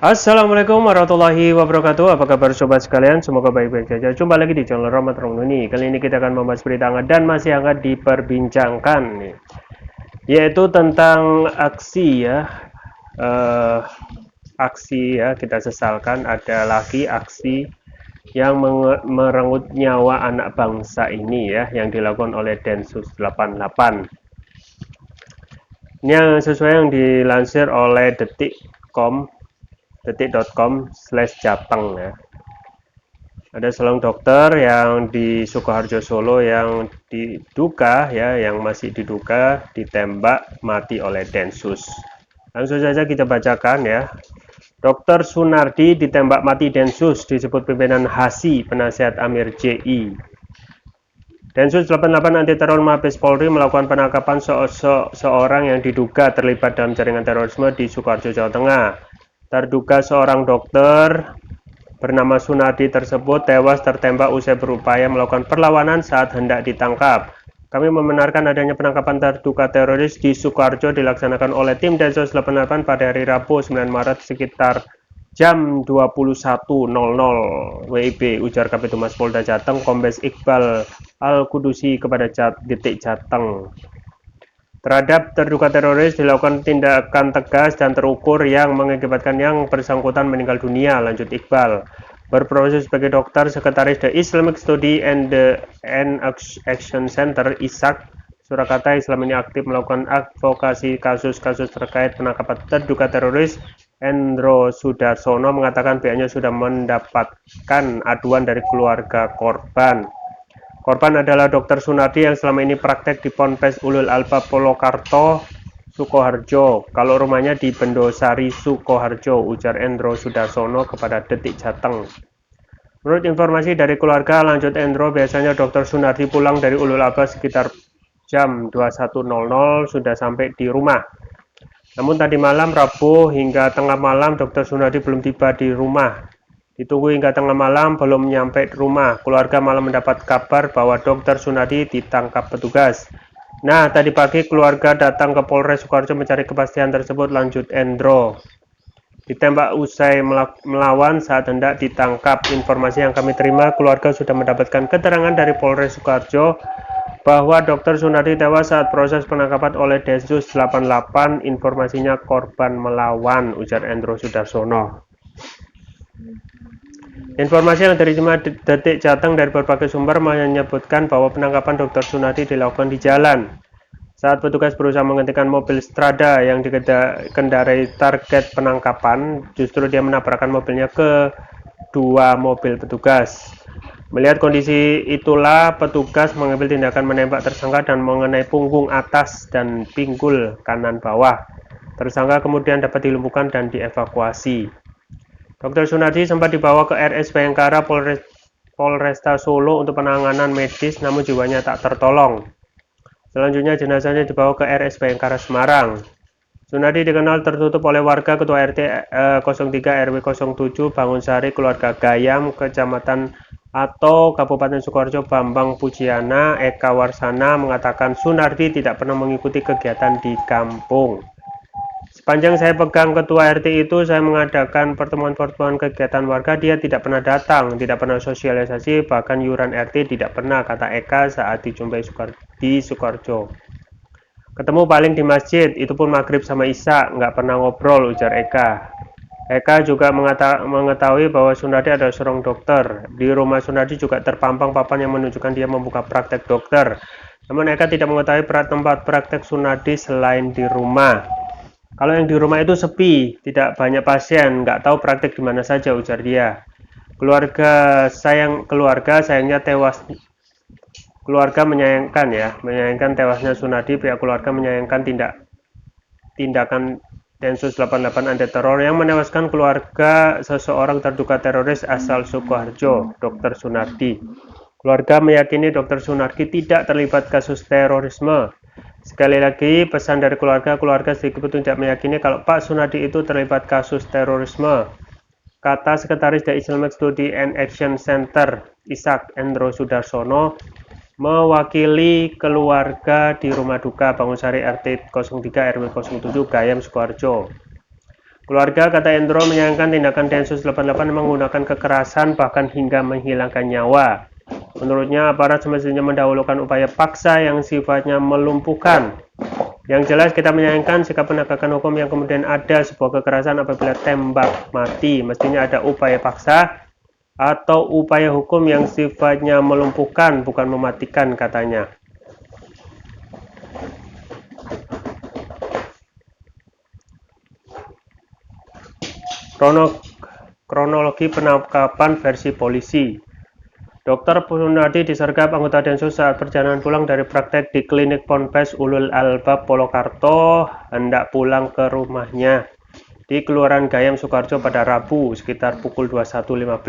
Assalamualaikum warahmatullahi wabarakatuh. Apa kabar sobat sekalian? Semoga baik-baik saja. Jumpa lagi di channel Rahmat Ramdhani. Kali ini kita akan membahas berita hangat dan masih hangat diperbincangkan nih, yaitu tentang aksi ya. Eh, Aksi ya, kita sesalkan ada lagi aksi yang merenggut nyawa anak bangsa ini ya, yang dilakukan oleh Densus 88. Ini yang sesuai yang dilansir oleh detik.com/Jateng ya. Ada seorang dokter yang di Sukoharjo Solo yang diduga ya, yang masih diduga ditembak mati oleh Densus. Langsung saja kita bacakan ya. Dr. Sunardi ditembak mati Densus, disebut pimpinan HASI, penasihat Amir JI. Densus 88 anti teror Mabes Polri melakukan penangkapan seorang yang diduga terlibat dalam jaringan terorisme di Sukoharjo, Jawa Tengah. Terduga seorang dokter bernama Sunardi tersebut tewas tertembak usai berupaya melakukan perlawanan saat hendak ditangkap. Kami membenarkan adanya penangkapan terduga teroris di Sukoharjo dilaksanakan oleh tim Densus 88 pada hari Rabu 9 Maret sekitar jam 21.00 WIB, ujar Kabitumas Polda Jateng Kombes Iqbal Al-Kudusi kepada Detik Jateng. Terhadap terduga teroris dilakukan tindakan tegas dan terukur yang mengakibatkan yang bersangkutan meninggal dunia, lanjut Iqbal. Berprofesi sebagai dokter, sekretaris The Islamic Study and Action Center (ISAC), Surakarta, Islam ini aktif melakukan advokasi kasus-kasus terkait penangkapan terduga teroris. Endro Sudarsono mengatakan pihaknya sudah mendapatkan aduan dari keluarga korban. Korban adalah Dr. Sunardi yang selama ini praktek di Ponpes Ulul Albab Polokarto, Sukoharjo. Kalau rumahnya di Bendosari, Sukoharjo, ujar Endro Sudarsono kepada Detik Jateng. Menurut informasi dari keluarga, lanjut Endro, biasanya Dr. Sunardi pulang dari Ulul Albab sekitar jam 21.00 sudah sampai di rumah. Namun tadi malam Rabu hingga tengah malam Dr. Sunardi belum tiba di rumah. Ditunggu hingga tengah malam belum nyampe rumah. Keluarga malah mendapat kabar bahwa Dr. Sunardi ditangkap petugas. Nah, tadi pagi keluarga datang ke Polres Sukoharjo mencari kepastian tersebut, lanjut Endro. Ditembak usai melawan saat hendak ditangkap. Informasi yang kami terima, keluarga sudah mendapatkan keterangan dari Polres Sukoharjo bahwa Dr. Sunardi tewas saat proses penangkapan oleh Densus 88. Informasinya korban melawan, ujar Endro Sudarsono. Informasi yang diterima Detik Jateng dari berbagai sumber menyebutkan bahwa penangkapan Dr. Sunardi dilakukan di jalan. Saat petugas berusaha menghentikan mobil Strada yang dikendarai target penangkapan, justru dia menabrakkan mobilnya ke dua mobil petugas. Melihat kondisi itulah, petugas mengambil tindakan menembak tersangka dan mengenai punggung atas dan pinggul kanan bawah. Tersangka kemudian dapat dilumpuhkan dan dievakuasi. Dr. Sunardi sempat dibawa ke RS Bayangkara Polresta Solo untuk penanganan medis, namun jiwanya tak tertolong. Selanjutnya jenazahnya dibawa ke RS Bayangkara Semarang. Sunardi dikenal tertutup oleh warga. Ketua RT 03 RW 07 Bangunsari, keluarga Gayam, Kecamatan atau Kabupaten Sukoharjo, Bambang Pujiana Eka Warsana mengatakan Sunardi tidak pernah mengikuti kegiatan di kampung. Sepanjang saya pegang ketua RT itu, saya mengadakan pertemuan-pertemuan kegiatan warga, dia tidak pernah datang, tidak pernah sosialisasi, bahkan yuran RT tidak pernah, kata Eka saat dijumpai di Sukoharjo. Ketemu paling di masjid, itu pun maghrib sama isya, nggak pernah ngobrol, ujar Eka. Eka juga mengetahui bahwa Sunardi adalah seorang dokter. Di rumah Sunardi juga terpampang papan yang menunjukkan dia membuka praktek dokter. Namun Eka tidak mengetahui tempat praktek Sunardi selain di rumah. Kalau yang di rumah itu sepi, tidak banyak pasien, nggak tahu praktek di mana saja, ujar dia. Keluarga sayangnya tewas. Keluarga menyayangkan tewasnya Sunardi. Pihak keluarga menyayangkan tindakan Densus 88 anti teror yang menewaskan keluarga seseorang terduga teroris asal Sukoharjo, Dr. Sunardi. Keluarga meyakini Dr. Sunardi tidak terlibat kasus terorisme. Sekali lagi, pesan dari keluarga sedikit pun tidak meyakini kalau Pak Sunardi itu terlibat kasus terorisme, kata Sekretaris The Islamic Study and Action Center (ISAC) Endro Sudarsono mewakili keluarga di rumah duka Bangunsari RT 03 RW 07 Gayam Sukoharjo. Keluarga, kata Endro, menyayangkan tindakan Densus 88 menggunakan kekerasan bahkan hingga menghilangkan nyawa. Menurutnya, aparat semestinya mendahulukan upaya paksa yang sifatnya melumpuhkan. Yang jelas kita menyayangkan sikap penegakan hukum yang kemudian ada sebuah kekerasan apabila tembak mati. Mestinya ada upaya paksa atau upaya hukum yang sifatnya melumpuhkan, bukan mematikan, katanya. Kronologi penangkapan versi polisi. Dr. Sunardi disergap anggota Densus saat perjalanan pulang dari praktek di klinik Ponpes Ulul Albab Polokarto, hendak pulang ke rumahnya di Kelurahan Gayam Sukoharjo pada Rabu sekitar pukul 21.15.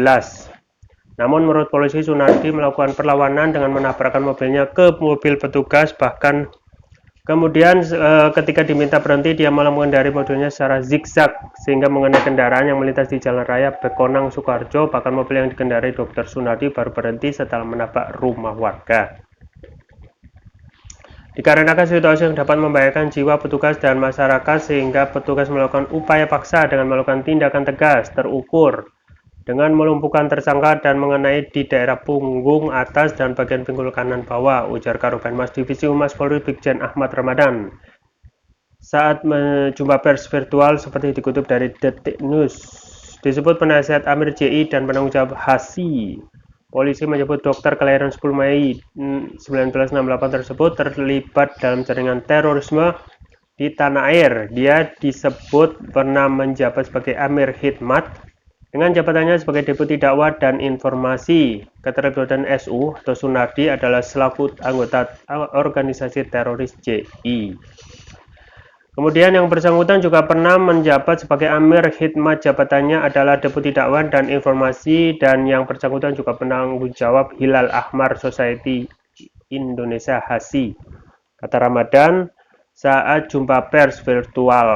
Namun menurut polisi, Sunardi melakukan perlawanan dengan menabrakkan mobilnya ke mobil petugas, bahkan kemudian ketika diminta berhenti, dia malah mengendari mobilnya secara zigzag sehingga mengenai kendaraan yang melintas di jalan raya Bekonang Sukoharjo. Bahkan mobil yang dikendarai Dr. Sunardi baru berhenti setelah menabrak rumah warga. Dikarenakan situasi yang dapat membahayakan jiwa petugas dan masyarakat, sehingga petugas melakukan upaya paksa dengan melakukan tindakan tegas, terukur, dengan melumpuhkan tersangka dan mengenai di daerah punggung atas dan bagian pinggul kanan bawah, ujar Karopenmas Divisi Humas Polri Brigjen Ahmad Ramadan saat menjumpa pers virtual seperti dikutip dari Detik News. Disebut penasihat Amir JI dan penanggung jawab HASI. Polisi menyebut dokter kelahiran 10 Mei 1968 tersebut terlibat dalam jaringan terorisme di tanah air. Dia disebut pernah menjabat sebagai Amir Hidmat dengan jabatannya sebagai Deputi Dakwah dan Informasi. Keterlibatan SU atau Sunardi adalah selaku anggota organisasi teroris JI. Kemudian yang bersangkutan juga pernah menjabat sebagai Amir Hidmat, jabatannya adalah Deputi Dakwah dan Informasi, dan yang bersangkutan juga penanggung jawab Hilal Ahmar Society Indonesia HASI, kata Ramadan saat jumpa pers virtual.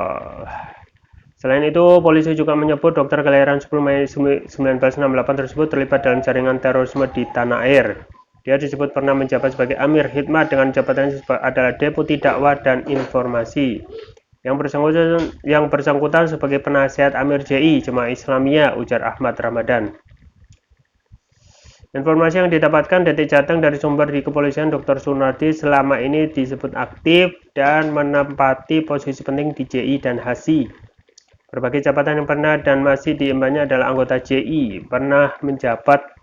Selain itu, polisi juga menyebut dokter kelahiran 10 Mei 1968 tersebut terlibat dalam jaringan terorisme di tanah air. Dia disebut pernah menjabat sebagai Amir Hidmat dengan jabatannya adalah Deputi Dakwah dan Informasi. Yang bersangkutan sebagai penasihat Amir JI Jemaah Islamiyah, ujar Ahmad Ramadan. Informasi yang didapatkan Detik Jateng dari sumber di kepolisian, Dr. Sunardi selama ini disebut aktif dan menempati posisi penting di JI dan HASI. Berbagai jabatan yang pernah dan masih diembannya adalah anggota JI, pernah menjabat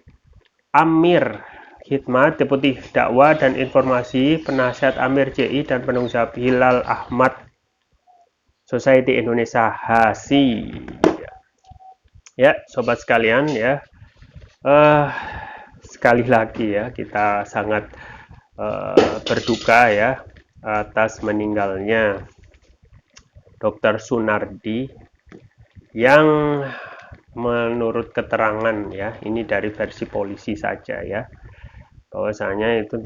Amir Hidmat, Deputi Dakwah dan Informasi, penasihat Amir JI, dan penanggung jawab Hilal Ahmad Society Indonesia HASI. Ya, sobat sekalian ya, sekali lagi ya kita sangat berduka ya atas meninggalnya Dr. Sunardi, yang menurut keterangan ya, ini dari versi polisi saja ya, bahwasanya itu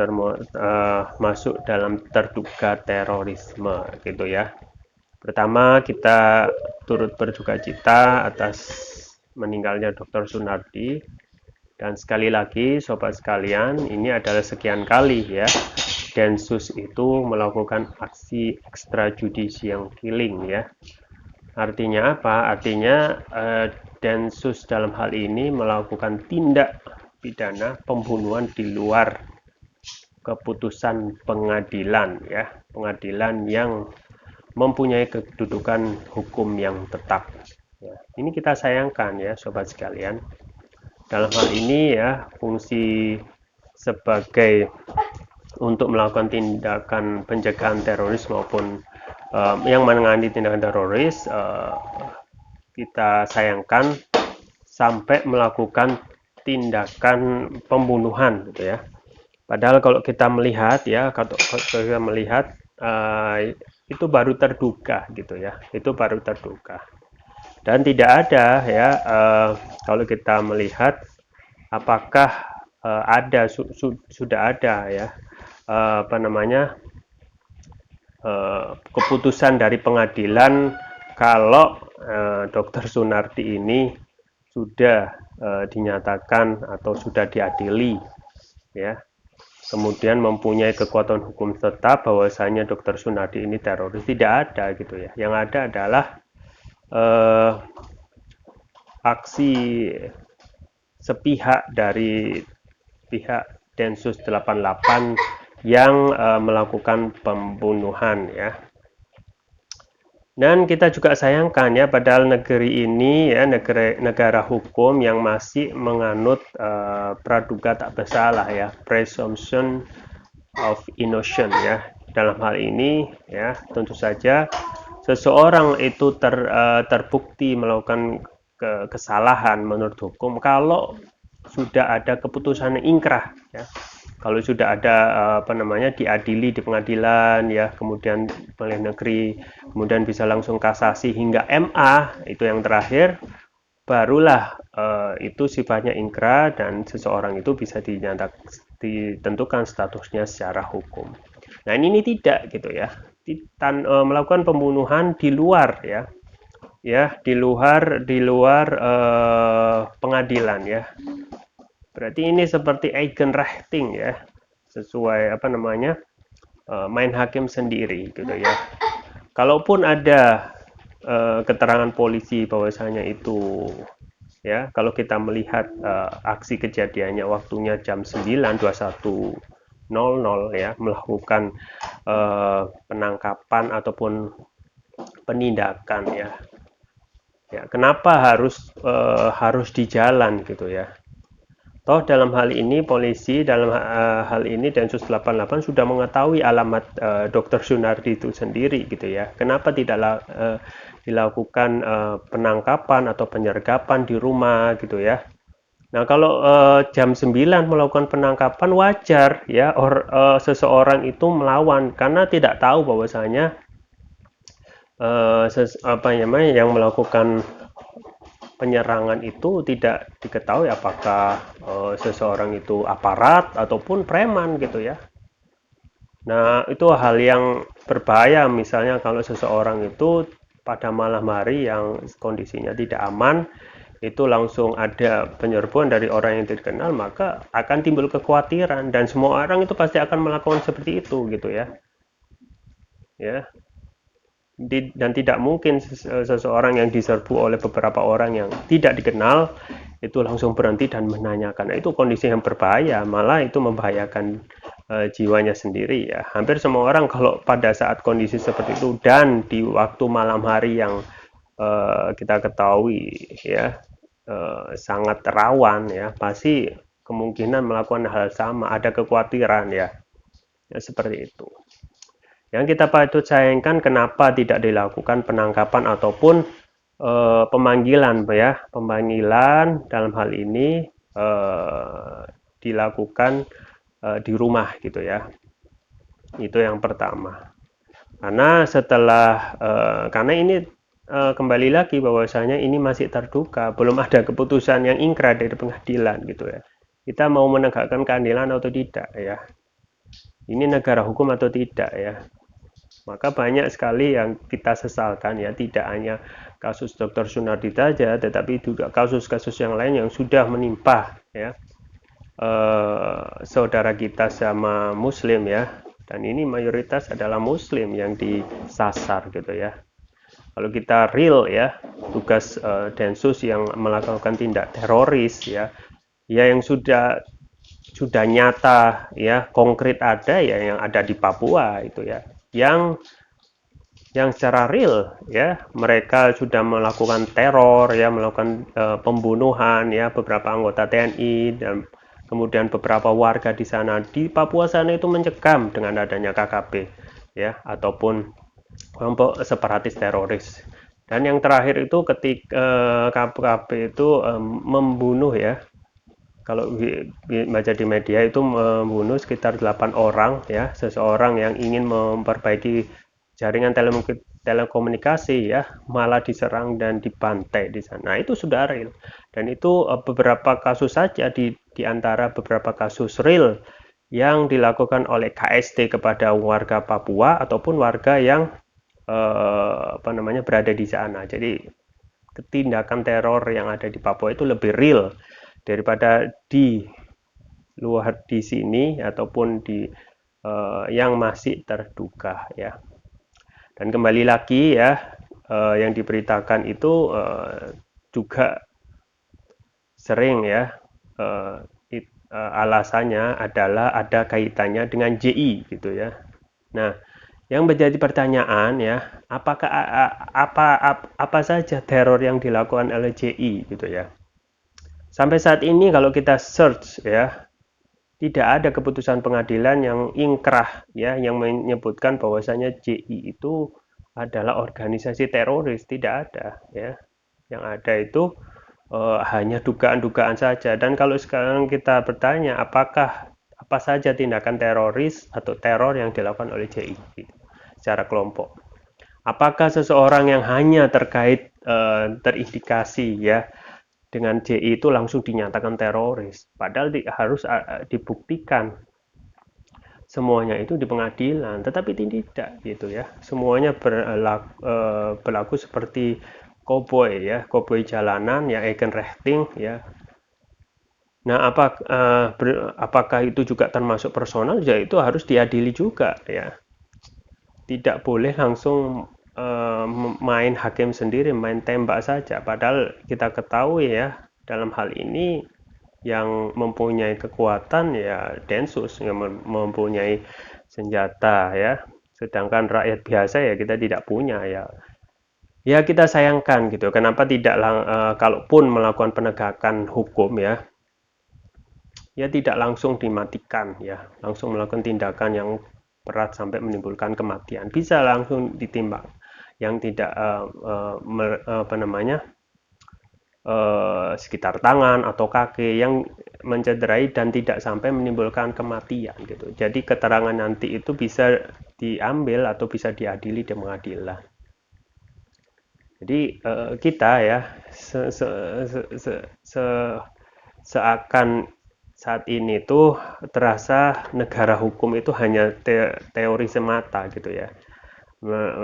masuk dalam terduga terorisme gitu ya. Pertama, kita turut berduka cita atas meninggalnya Dr. Sunardi, dan sekali lagi sobat sekalian, ini adalah sekian kali ya Densus itu melakukan aksi extrajudicial killing ya. Artinya apa? Artinya Densus dalam hal ini melakukan tindak pidana pembunuhan di luar keputusan pengadilan ya, pengadilan yang mempunyai kedudukan hukum yang tetap ya. Ini kita sayangkan ya sobat sekalian. Dalam hal ini ya, fungsi sebagai untuk melakukan tindakan pencegahan teroris maupun yang menangani tindakan teroris, kita sayangkan sampai melakukan tindakan pembunuhan gitu ya. Padahal kalau kita melihat ya, itu baru terduga gitu ya, itu baru terduga, dan tidak ada ya kalau kita melihat apakah sudah ada ya keputusan dari pengadilan kalau Dr. Sunardi ini sudah dinyatakan atau sudah diadili ya, kemudian mempunyai kekuatan hukum tetap bahwasanya Dr. Sunardi ini teroris. Tidak ada gitu ya. Yang ada adalah eh, aksi sepihak dari pihak Densus 88 yang melakukan pembunuhan ya. Dan kita juga sayangkan ya, padahal negeri ini ya negara hukum yang masih menganut praduga tak bersalah ya, presumption of innocence ya. Dalam hal ini ya, tentu saja seseorang itu terbukti melakukan kesalahan menurut hukum kalau sudah ada keputusan ingkrah ya, kalau sudah ada diadili di pengadilan ya, kemudian oleh negeri, kemudian bisa langsung kasasi hingga MA, itu yang terakhir, barulah itu sifatnya ingkrah dan seseorang itu bisa ditentukan statusnya secara hukum. Nah ini tidak gitu ya, melakukan pembunuhan di luar di luar pengadilan ya. Berarti ini seperti Eigenrechtting ya, sesuai main hakim sendiri gitu ya. Kalaupun ada keterangan polisi bahwasanya itu ya, kalau kita melihat aksi kejadiannya waktunya jam 9.21.00 ya, melakukan penangkapan ataupun penindakan ya. Ya, kenapa harus di jalan gitu ya? Toh dalam hal ini polisi, dalam hal ini Densus 88 sudah mengetahui alamat Dr. Sunardi itu sendiri gitu ya. Kenapa tidak dilakukan penangkapan atau penyergapan di rumah gitu ya. Nah, kalau jam 9 melakukan penangkapan wajar ya, seseorang itu melawan karena tidak tahu bahwasanya yang melakukan penyerangan itu tidak diketahui apakah seseorang itu aparat ataupun preman gitu ya. Nah, itu hal yang berbahaya misalnya kalau seseorang itu pada malam hari yang kondisinya tidak aman, itu langsung ada penyerbuan dari orang yang tidak dikenal, maka akan timbul kekhawatiran dan semua orang itu pasti akan melakukan seperti itu gitu ya. Ya, dan tidak mungkin seseorang yang diserbu oleh beberapa orang yang tidak dikenal itu langsung berhenti dan menanyakan. Nah, itu kondisi yang berbahaya, malah itu membahayakan jiwanya sendiri ya. Hampir semua orang kalau pada saat kondisi seperti itu dan di waktu malam hari yang kita ketahui ya sangat rawan ya, pasti kemungkinan melakukan hal sama, ada kekhawatiran ya, ya seperti itu. Yang kita patut sayangkan kenapa tidak dilakukan penangkapan ataupun pemanggilan ya. Pemanggilan dalam hal ini dilakukan di rumah gitu ya. Itu yang pertama. Karena ini kembali lagi bahwasanya ini masih terduga, belum ada keputusan yang ingkrah dari pengadilan gitu ya. Kita mau menegakkan keadilan atau tidak ya. Ini negara hukum atau tidak ya. Maka banyak sekali yang kita sesalkan ya, tidak hanya kasus Dr. Sunardi saja, tetapi juga kasus-kasus yang lain yang sudah menimpa ya saudara kita sama Muslim ya, dan ini mayoritas adalah Muslim yang disasar gitu ya. Kalau kita real ya, tugas Densus yang melakukan tindak teroris ya, yang sudah nyata ya, konkret ada ya, yang ada di Papua itu ya, yang secara real ya, mereka sudah melakukan teror ya, melakukan pembunuhan ya beberapa anggota TNI dan kemudian beberapa warga di sana di Papua sana itu mencekam dengan adanya KKP ya, ataupun kelompok separatis teroris. Dan yang terakhir itu ketika KKP itu membunuh ya, kalau baca di media itu membunuh sekitar 8 orang ya, seseorang yang ingin memperbaiki jaringan telekomunikasi ya, malah diserang dan dibantai di sana. Nah, itu sudah real. Dan itu beberapa kasus saja di antara beberapa kasus real yang dilakukan oleh KST kepada warga Papua ataupun warga yang berada di sana. Jadi tindakan teror yang ada di Papua itu lebih real daripada di luar di sini ataupun di yang masih terduga ya. Dan kembali lagi ya, yang diberitakan itu juga sering ya, alasannya adalah ada kaitannya dengan JI gitu ya. Nah, yang menjadi pertanyaan ya, apakah apa saja teror yang dilakukan oleh JI gitu ya. Sampai saat ini kalau kita search ya, tidak ada keputusan pengadilan yang ingkrah ya, yang menyebutkan bahwasanya JI itu adalah organisasi teroris, tidak ada ya. Yang ada itu hanya dugaan-dugaan saja. Dan kalau sekarang kita bertanya apakah apa saja tindakan teroris atau teror yang dilakukan oleh JI gitu, secara kelompok. Apakah seseorang yang hanya terkait terindikasi ya dengan JI itu langsung dinyatakan teroris? Padahal harus dibuktikan semuanya itu di pengadilan, tetapi tidak gitu ya. Semuanya berlaku seperti koboi ya, koboi jalanan ya, Eigenrechting ya. Nah, apakah itu juga termasuk personal? Ya itu harus diadili juga ya. Tidak boleh langsung main hakim sendiri, main tembak saja. Padahal kita ketahui ya, dalam hal ini yang mempunyai kekuatan ya Densus, yang mempunyai senjata ya. Sedangkan rakyat biasa ya kita tidak punya ya. Ya kita sayangkan gitu. Kenapa tidak kalaupun melakukan penegakan hukum ya, ya tidak langsung dimatikan ya, langsung melakukan tindakan yang berat sampai menimbulkan kematian. Bisa langsung ditimbang yang tidak apa namanya sekitar tangan atau kaki yang mencederai dan tidak sampai menimbulkan kematian gitu. Jadi keterangan nanti itu bisa diambil atau bisa diadili di pengadilan. Jadi kita ya seakan saat ini tuh terasa negara hukum itu hanya teori semata gitu ya.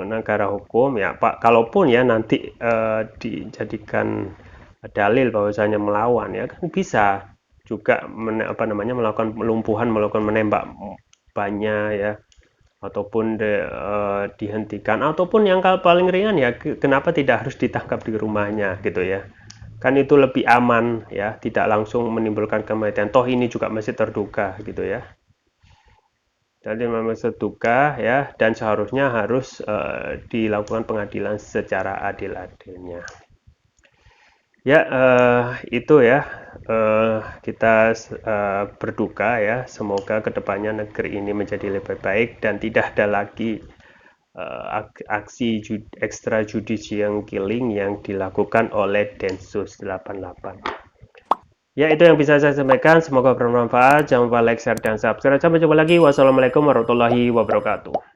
Negara hukum ya Pak, kalaupun ya nanti dijadikan dalil bahwasanya melawan ya kan bisa juga melakukan pelumpuhan, melakukan menembak banyak ya, ataupun dihentikan, ataupun yang paling ringan ya kenapa tidak harus ditangkap di rumahnya gitu ya, kan itu lebih aman ya, tidak langsung menimbulkan kematian, toh ini juga masih terduga gitu ya. Jadi memang terduga ya, dan seharusnya harus dilakukan pengadilan secara adil-adilnya. Ya, itu ya. Kita berduka ya. Semoga kedepannya negeri ini menjadi lebih baik dan tidak ada lagi aksi extrajudicial killing yang dilakukan oleh Densus 88. Ya, itu yang bisa saya sampaikan. Semoga bermanfaat. Jangan lupa like, share, dan subscribe. Sampai jumpa lagi. Wassalamualaikum warahmatullahi wabarakatuh.